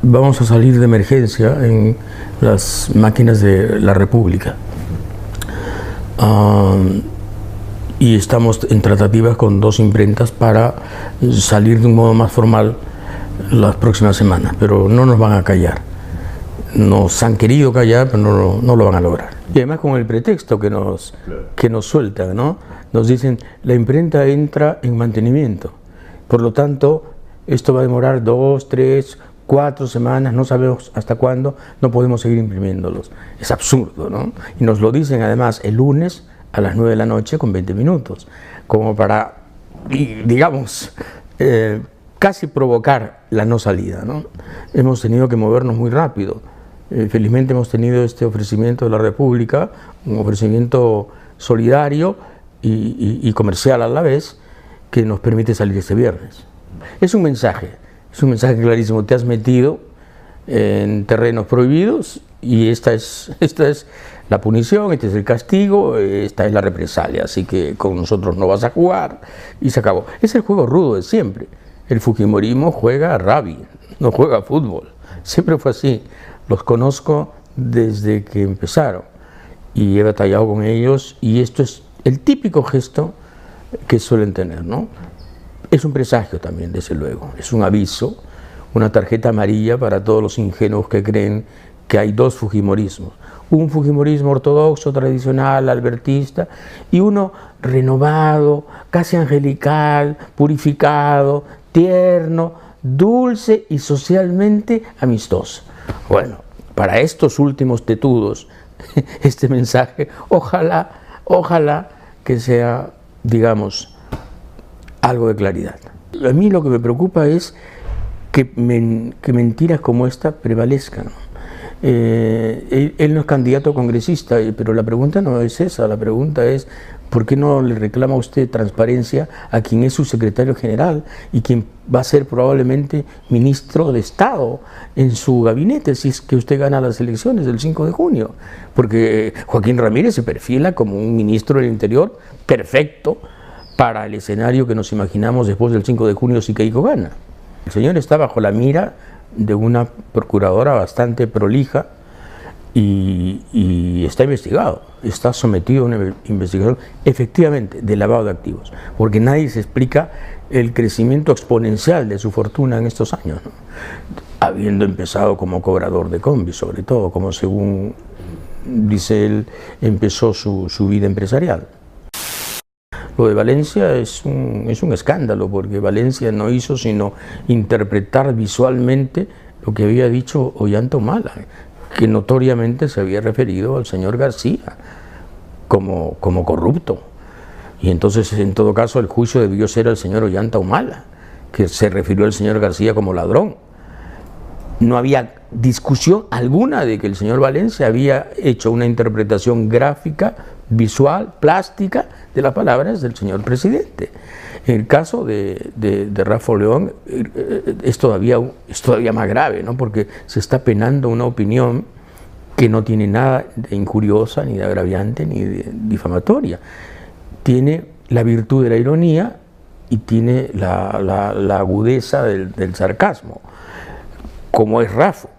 vamos a salir de emergencia en las máquinas de la República. Y estamos en tratativas con 2 imprentas para salir de un modo más formal las próximas semanas, pero no nos van a callar. Nos han querido callar, pero no lo van a lograr. Y además con el pretexto que nos sueltan, ¿no? Nos dicen, la imprenta entra en mantenimiento, por lo tanto, esto va a demorar 2, 3, 4 semanas, no sabemos hasta cuándo, no podemos seguir imprimiéndolos. Es absurdo, ¿no? Y nos lo dicen además el lunes a las 9 de la noche con 20 minutos, como para, digamos, casi provocar la no salida, ¿no? Hemos tenido que movernos muy rápido. Felizmente hemos tenido este ofrecimiento de la República, un ofrecimiento solidario y comercial a la vez, que nos permite salir este viernes. Es un mensaje clarísimo, te has metido en terrenos prohibidos y esta es la punición, este es el castigo, esta es la represalia, así que con nosotros no vas a jugar y se acabó. Es el juego rudo de siempre. El fujimorismo juega rugby, no juega fútbol, siempre fue así. Los conozco desde que empezaron y he batallado con ellos y esto es el típico gesto que suelen tener, ¿no? Es un presagio también, desde luego, es un aviso, una tarjeta amarilla para todos los ingenuos que creen que hay 2 fujimorismos. Un fujimorismo ortodoxo, tradicional, albertista, y uno renovado, casi angelical, purificado, tierno, dulce y socialmente amistoso. Bueno, para estos últimos tetudos, este mensaje, ojalá que sea, digamos, algo de claridad. A mí lo que me preocupa es que mentiras como esta prevalezcan. Él no es candidato congresista, pero la pregunta no es esa, la pregunta es ¿por qué no le reclama usted transparencia a quien es su secretario general y quien va a ser probablemente ministro de Estado en su gabinete si es que usted gana las elecciones del 5 de junio? Porque Joaquín Ramírez se perfila como un ministro del Interior perfecto para el escenario que nos imaginamos después del 5 de junio si Keiko gana. El señor está bajo la mira de una procuradora bastante prolija y está investigado, está sometido a una investigación efectivamente de lavado de activos, porque nadie se explica el crecimiento exponencial de su fortuna en estos años, ¿no? Habiendo empezado como cobrador de combi, sobre todo, como según dice él, empezó su vida empresarial. Lo de Valencia es un escándalo, porque Valencia no hizo sino interpretar visualmente lo que había dicho Ollanta Humala, que notoriamente se había referido al señor García como corrupto. Y entonces, en todo caso, el juicio debió ser al señor Ollanta Humala, que se refirió al señor García como ladrón. No había discusión alguna de que el señor Valencia había hecho una interpretación gráfica, visual, plástica de las palabras del señor presidente. En el caso de Rafa León es todavía más grave, ¿no? Porque se está penando una opinión que no tiene nada de injuriosa, ni de agraviante, ni de difamatoria. Tiene la virtud de la ironía y tiene la agudeza del sarcasmo, como es Rafa.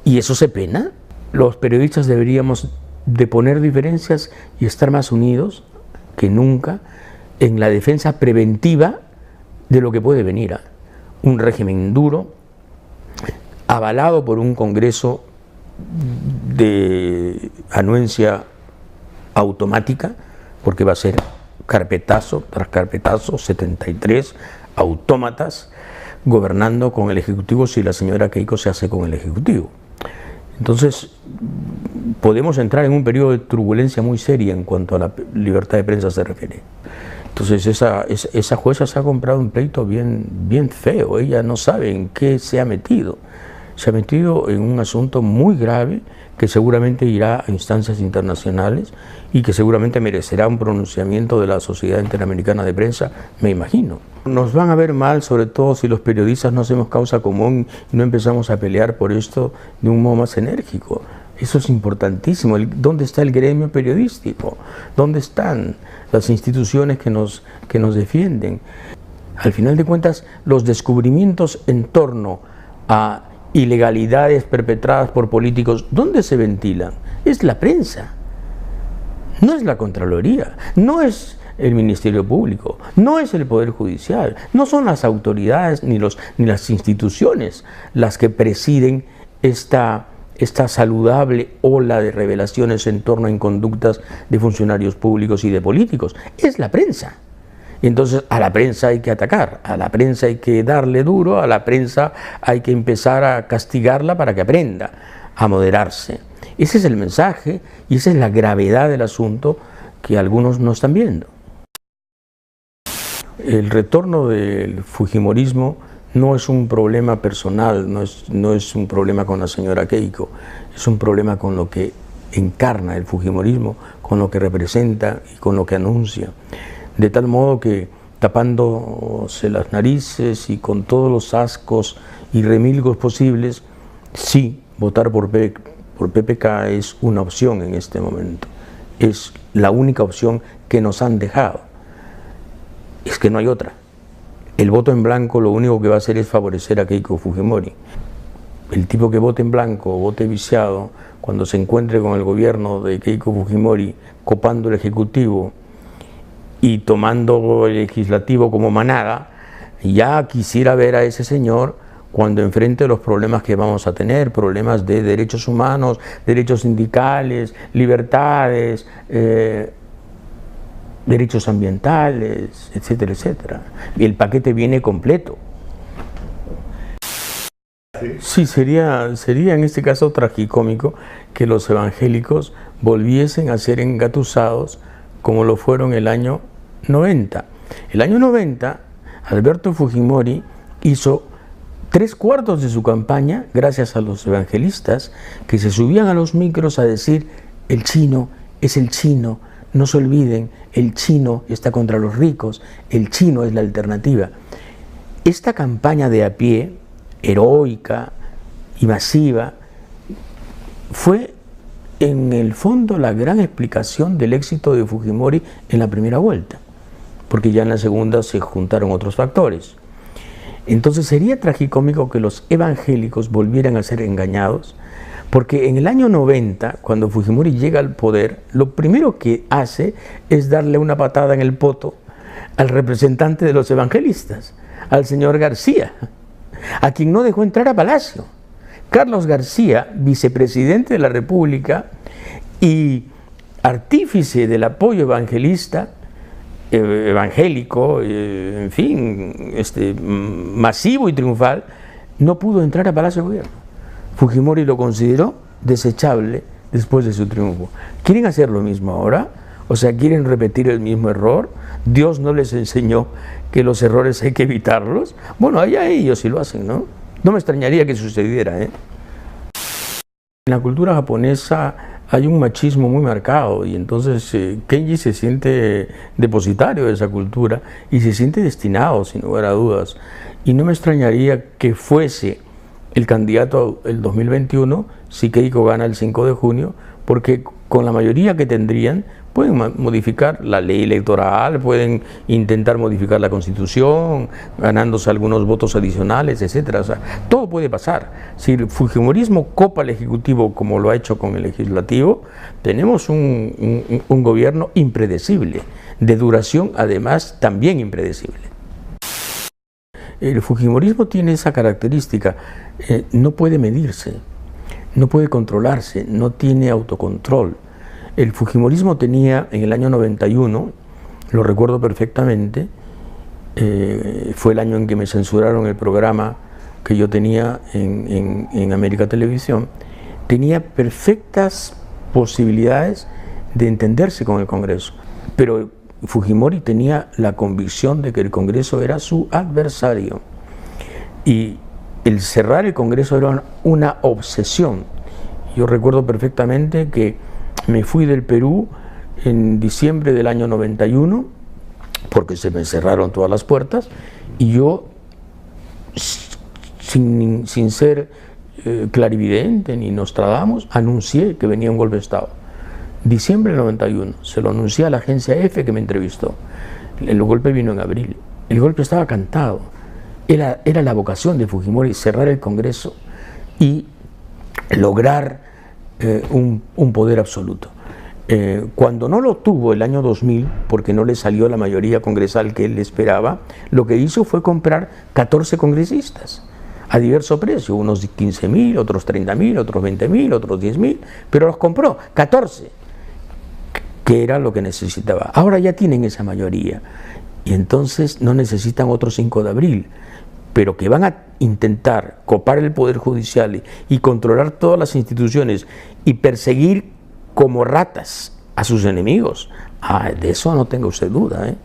Y eso se pena. Los periodistas deberíamos de poner diferencias y estar más unidos que nunca en la defensa preventiva de lo que puede venir. Un régimen duro, avalado por un Congreso de anuencia automática, porque va a ser carpetazo tras carpetazo, 73 autómatas gobernando con el Ejecutivo si la señora Keiko se hace con el Ejecutivo. Entonces, podemos entrar en un periodo de turbulencia muy seria en cuanto a la libertad de prensa se refiere. Entonces, esa jueza se ha comprado un pleito bien feo. Ella no sabe en qué se ha metido. Se ha metido en un asunto muy grave que seguramente irá a instancias internacionales y que seguramente merecerá un pronunciamiento de la Sociedad Interamericana de Prensa, me imagino. Nos van a ver mal, sobre todo si los periodistas no hacemos causa común y no empezamos a pelear por esto de un modo más enérgico. Eso es importantísimo. ¿Dónde está el gremio periodístico? ¿Dónde están las instituciones que nos defienden? Al final de cuentas, los descubrimientos en torno a ilegalidades perpetradas por políticos, ¿dónde se ventilan? Es la prensa, no es la Contraloría, no es el Ministerio Público, no es el Poder Judicial, no son las autoridades ni las instituciones las que presiden esta saludable ola de revelaciones en torno a inconductas de funcionarios públicos y de políticos, es la prensa. Entonces a la prensa hay que atacar, a la prensa hay que darle duro, a la prensa hay que empezar a castigarla para que aprenda a moderarse. Ese es el mensaje y esa es la gravedad del asunto que algunos no están viendo. El retorno del fujimorismo no es un problema personal, no es un problema con la señora Keiko, es un problema con lo que encarna el fujimorismo, con lo que representa y con lo que anuncia. De tal modo que tapándose las narices y con todos los ascos y remilgos posibles, sí, votar por PPK es una opción en este momento. Es la única opción que nos han dejado. Es que no hay otra. El voto en blanco lo único que va a hacer es favorecer a Keiko Fujimori. El tipo que vote en blanco o vote viciado, cuando se encuentre con el gobierno de Keiko Fujimori copando el Ejecutivo y tomando el Legislativo como manada, ya quisiera ver a ese señor cuando enfrente los problemas que vamos a tener, problemas de derechos humanos, derechos sindicales, libertades, derechos ambientales, etcétera, etcétera. Y el paquete viene completo. Sí, sería en este caso tragicómico que los evangélicos volviesen a ser engatusados como lo fueron el año 90. El año 90, Alberto Fujimori hizo 3/4 de su campaña gracias a los evangelistas que se subían a los micros a decir: el chino es el chino, no se olviden, el chino está contra los ricos, el chino es la alternativa. Esta campaña de a pie, heroica y masiva, fue en el fondo la gran explicación del éxito de Fujimori en la primera vuelta, porque ya en la segunda se juntaron otros factores. Entonces sería tragicómico que los evangélicos volvieran a ser engañados, porque en el año 90, cuando Fujimori llega al poder, lo primero que hace es darle una patada en el poto al representante de los evangelistas, al señor García, a quien no dejó entrar a Palacio. Carlos García, vicepresidente de la República y artífice del apoyo evangélico, en fin, masivo y triunfal, no pudo entrar a Palacio de Gobierno. Fujimori lo consideró desechable después de su triunfo. ¿Quieren hacer lo mismo ahora? O sea, ¿quieren repetir el mismo error? ¿Dios no les enseñó que los errores hay que evitarlos? Bueno, allá ellos sí lo hacen, ¿no? No me extrañaría que sucediera, ¿eh? En la cultura japonesa hay un machismo muy marcado y entonces Kenji se siente depositario de esa cultura y se siente destinado, sin lugar a dudas. Y no me extrañaría que fuese el candidato el 2021 si Keiko gana el 5 de junio, porque con la mayoría que tendrían pueden modificar la ley electoral, pueden intentar modificar la Constitución, ganándose algunos votos adicionales, etcétera. O sea, todo puede pasar. Si el fujimorismo copa el Ejecutivo como lo ha hecho con el Legislativo, tenemos un gobierno impredecible, de duración además también impredecible. El fujimorismo tiene esa característica, no puede medirse, no puede controlarse, no tiene autocontrol. El fujimorismo tenía en el año 91, lo recuerdo perfectamente, fue el año en que me censuraron el programa que yo tenía en América Televisión, tenía perfectas posibilidades de entenderse con el Congreso, pero Fujimori tenía la convicción de que el Congreso era su adversario y el cerrar el Congreso era una obsesión. Yo recuerdo perfectamente que me fui del Perú en diciembre del año 91 porque se me cerraron todas las puertas y yo, sin ser clarividente ni Nostradamus, anuncié que venía un golpe de Estado. Diciembre del 91, se lo anuncié a la agencia EFE que me entrevistó. El golpe vino en abril. El golpe estaba cantado. Era la vocación de Fujimori cerrar el Congreso y lograr un poder absoluto. Cuando no lo tuvo el año 2000, porque no le salió la mayoría congresal que él esperaba, lo que hizo fue comprar 14 congresistas a diverso precio, unos 15.000, otros 30.000, otros 20.000, otros 10.000, pero los compró, 14, que era lo que necesitaba. Ahora ya tienen esa mayoría y entonces no necesitan otro 5 de abril, pero que van a intentar copar el Poder Judicial y controlar todas las instituciones y perseguir como ratas a sus enemigos. De eso no tenga usted duda, ¿eh?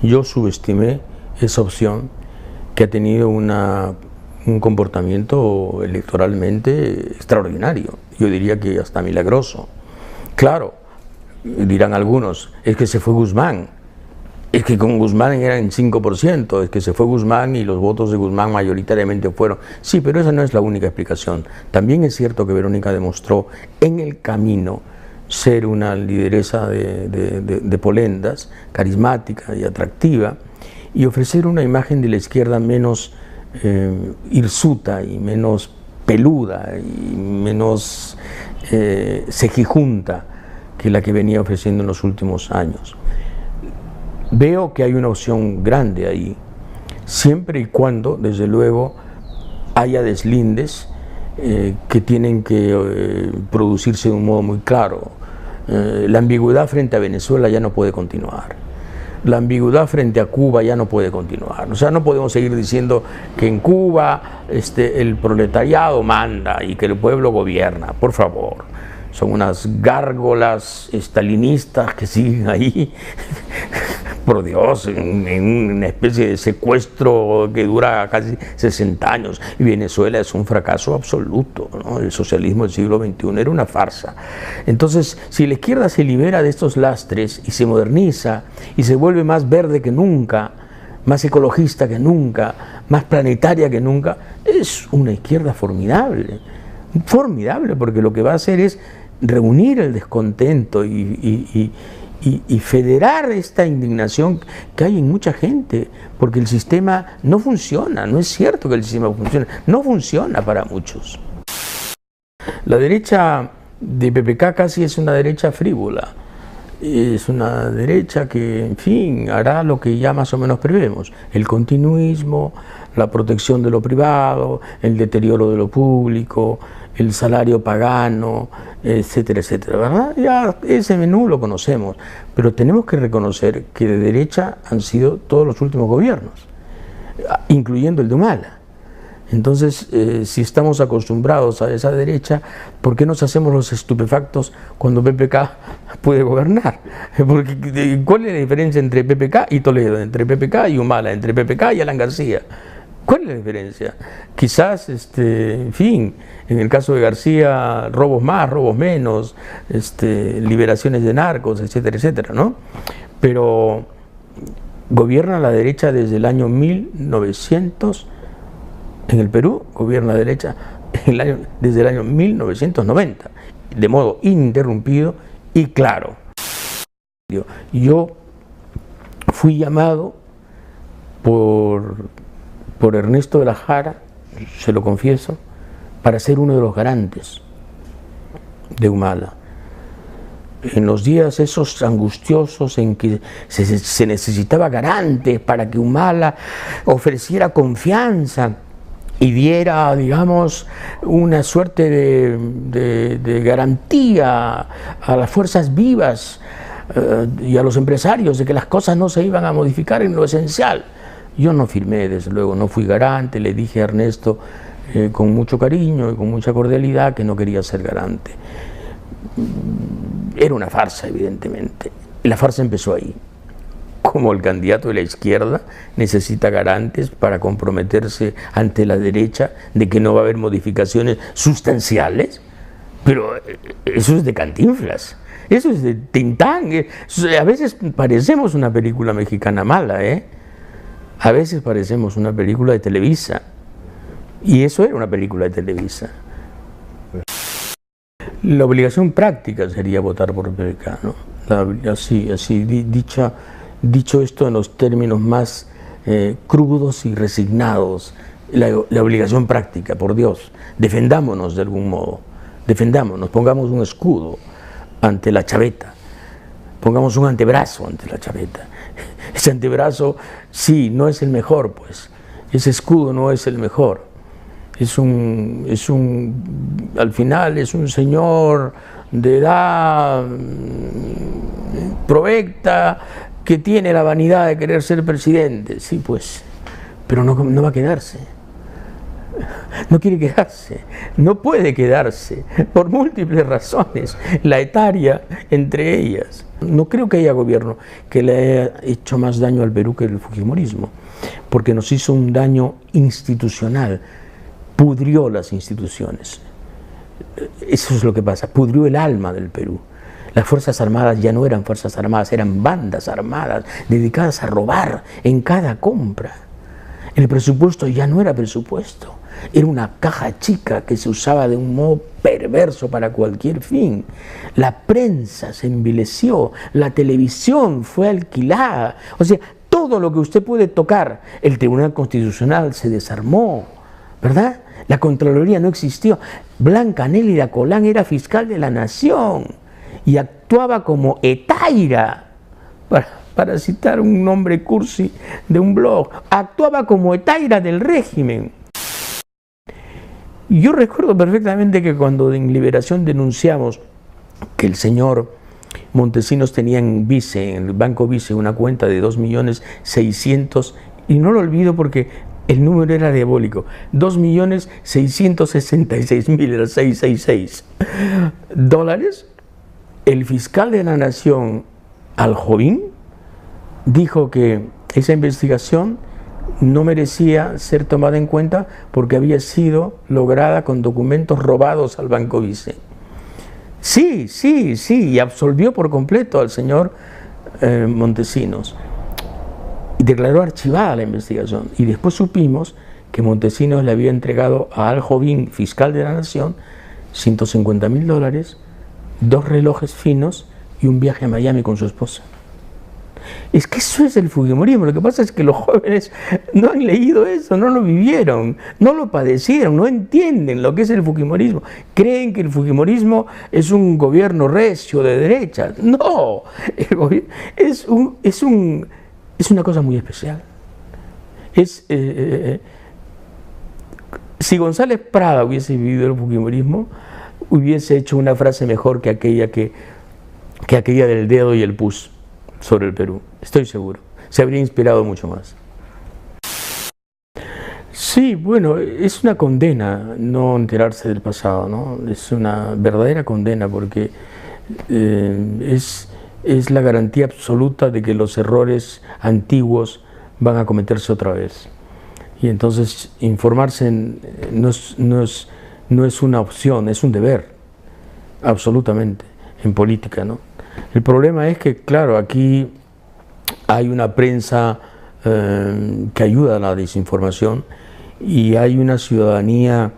Yo subestimé esa opción, que ha tenido un comportamiento electoralmente extraordinario, yo diría que hasta milagroso. Claro, dirán algunos, es que se fue Guzmán, es que con Guzmán eran 5%, es que se fue Guzmán y los votos de Guzmán mayoritariamente fueron. Sí, pero esa no es la única explicación. También es cierto que Verónica demostró en el camino ser una lideresa de polendas, carismática y atractiva, y ofrecer una imagen de la izquierda menos hirsuta y menos peluda y menos cejijunta que la que venía ofreciendo en los últimos años. Veo que hay una opción grande ahí, siempre y cuando, desde luego, haya deslindes que tienen que producirse de un modo muy claro. La ambigüedad frente a Venezuela ya no puede continuar. La ambigüedad frente a Cuba ya no puede continuar. O sea, no podemos seguir diciendo que en Cuba el proletariado manda y que el pueblo gobierna. Por favor. Son unas gárgolas estalinistas que siguen ahí, por Dios, en una especie de secuestro que dura casi 60 años. Y Venezuela es un fracaso absoluto, ¿no? El socialismo del siglo XXI era una farsa. Entonces, si la izquierda se libera de estos lastres y se moderniza y se vuelve más verde que nunca, más ecologista que nunca, más planetaria que nunca, es una izquierda formidable. Formidable, porque lo que va a hacer es reunir el descontento y federar esta indignación que hay en mucha gente, porque el sistema no funciona. No es cierto que el sistema funcione, no funciona para muchos. La derecha de PPK casi es una derecha frívola, es una derecha que, en fin, hará lo que ya más o menos prevemos: el continuismo, la protección de lo privado, el deterioro de lo público, el salario pagano, etcétera, etcétera, ¿verdad? Ya ese menú lo conocemos, pero tenemos que reconocer que de derecha han sido todos los últimos gobiernos, incluyendo el de Humala. Entonces, si estamos acostumbrados a esa derecha, ¿por qué nos hacemos los estupefactos cuando PPK puede gobernar? Porque, ¿cuál es la diferencia entre PPK y Toledo, entre PPK y Humala, entre PPK y Alan García? ¿Cuál es la diferencia? Quizás, en fin, en el caso de García, robos más, robos menos, liberaciones de narcos, etcétera, etcétera, ¿no? Pero gobierna la derecha desde el año 1900, en el Perú gobierna la derecha desde el año 1990, de modo ininterrumpido y claro. Yo fui llamado por Ernesto de la Jara, se lo confieso, para ser uno de los garantes de Humala. En los días esos angustiosos en que se necesitaba garantes para que Humala ofreciera confianza y diera, digamos, una suerte de garantía a las fuerzas vivas y a los empresarios de que las cosas no se iban a modificar en lo esencial. Yo no firmé, desde luego, no fui garante, le dije a Ernesto con mucho cariño y con mucha cordialidad que no quería ser garante. Era una farsa, evidentemente. La farsa empezó ahí. Como el candidato de la izquierda necesita garantes para comprometerse ante la derecha de que no va a haber modificaciones sustanciales, pero eso es de Cantinflas. Eso es de Tintán. A veces parecemos una película mexicana mala, ¿eh? A veces parecemos una película de Televisa, y eso era una película de Televisa. La obligación práctica sería votar por PPK, ¿no? Dicho esto en los términos más crudos y resignados, la obligación práctica, por Dios. Defendámonos de algún modo, defendámonos, pongamos un escudo ante la chaveta, pongamos un antebrazo ante la chaveta. Ese antebrazo, sí, no es el mejor, pues, ese escudo no es el mejor. Al final es un señor de edad provecta que tiene la vanidad de querer ser presidente, sí, pues, pero no va a quedarse. No quiere quedarse, no puede quedarse, por múltiples razones, la etaria entre ellas. No creo que haya gobierno que le haya hecho más daño al Perú que el fujimorismo, porque nos hizo un daño institucional, pudrió las instituciones. Eso es lo que pasa, pudrió el alma del Perú. Las Fuerzas Armadas ya no eran Fuerzas Armadas, eran bandas armadas dedicadas a robar en cada compra. El presupuesto ya no era presupuesto, era una caja chica que se usaba de un modo perverso para cualquier fin. La prensa se envileció, la televisión fue alquilada, o sea, todo lo que usted puede tocar, el Tribunal Constitucional se desarmó, ¿verdad? La Contraloría no existió. Blanca Nélida Colán era fiscal de la Nación y actuaba como etaira, para citar un nombre cursi de un blog, actuaba como etaira del régimen. Yo recuerdo perfectamente que cuando en Liberación denunciamos que el señor Montesinos tenía en Vice, en el Banco Vice, una cuenta de 2.600.000, y no lo olvido porque el número era diabólico, 2.666.000, era 666 dólares. El fiscal de la Nación, Aljovín, dijo que esa investigación no merecía ser tomada en cuenta porque había sido lograda con documentos robados al Banco Vice. Sí, y absolvió por completo al señor Montesinos. Y declaró archivada la investigación. Y después supimos que Montesinos le había entregado a Aljovín, fiscal de la Nación, $150.000, 2 relojes finos y un viaje a Miami con su esposa. Es que eso es el fujimorismo. Lo que pasa es que los jóvenes no han leído eso, no lo vivieron, no lo padecieron, no entienden lo que es el fujimorismo. Creen que el fujimorismo es un gobierno recio de derecha. No, es una cosa muy especial. Si González Prada hubiese vivido el fujimorismo, hubiese hecho una frase mejor que aquella del dedo y el pus sobre el Perú, estoy seguro. Se habría inspirado mucho más. Sí, bueno, es una condena no enterarse del pasado, ¿no? Es una verdadera condena porque es la garantía absoluta de que los errores antiguos van a cometerse otra vez. Y entonces informarse no es una opción, es un deber, absolutamente, en política, ¿no? El problema es que, claro, aquí hay una prensa que ayuda a la desinformación y hay una ciudadanía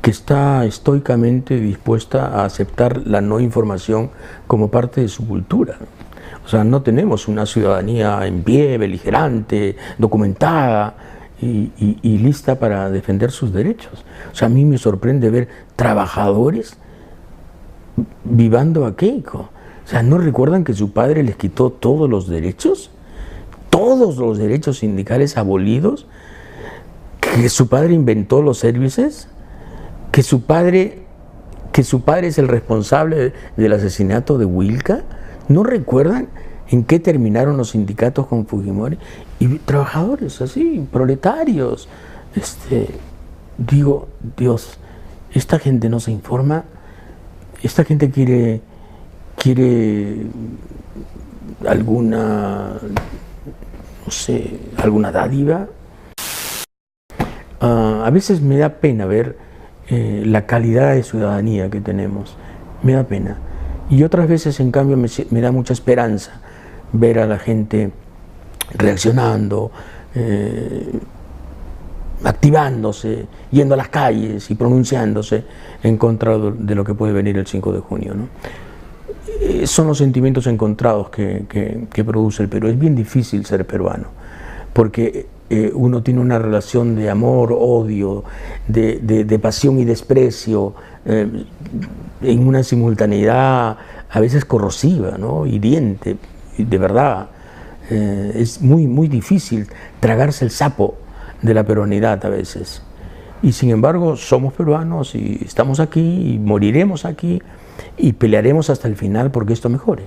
que está estoicamente dispuesta a aceptar la no información como parte de su cultura. O sea, no tenemos una ciudadanía en pie, beligerante, documentada y lista para defender sus derechos. O sea, a mí me sorprende ver trabajadores vivando a Keiko. O sea, ¿no recuerdan que su padre les quitó todos los derechos? Todos los derechos sindicales abolidos, que su padre inventó los servicios, que su padre es el responsable del asesinato de Wilca. ¿No recuerdan en qué terminaron los sindicatos con Fujimori? Y trabajadores así, proletarios. Digo, Dios, esta gente no se informa, esta gente quiere alguna, no sé, alguna dádiva. A veces me da pena ver la calidad de ciudadanía que tenemos, me da pena. Y otras veces, en cambio, me da mucha esperanza ver a la gente reaccionando, activándose, yendo a las calles y pronunciándose en contra de lo que puede venir el 5 de junio, ¿no? Son los sentimientos encontrados que produce el Perú. Es bien difícil ser peruano, porque uno tiene una relación de amor, odio, de pasión y desprecio, en una simultaneidad a veces corrosiva, ¿no? Hiriente, de verdad. Es muy, muy difícil tragarse el sapo de la peruanidad a veces. Y sin embargo somos peruanos y estamos aquí y moriremos aquí y pelearemos hasta el final porque esto mejore.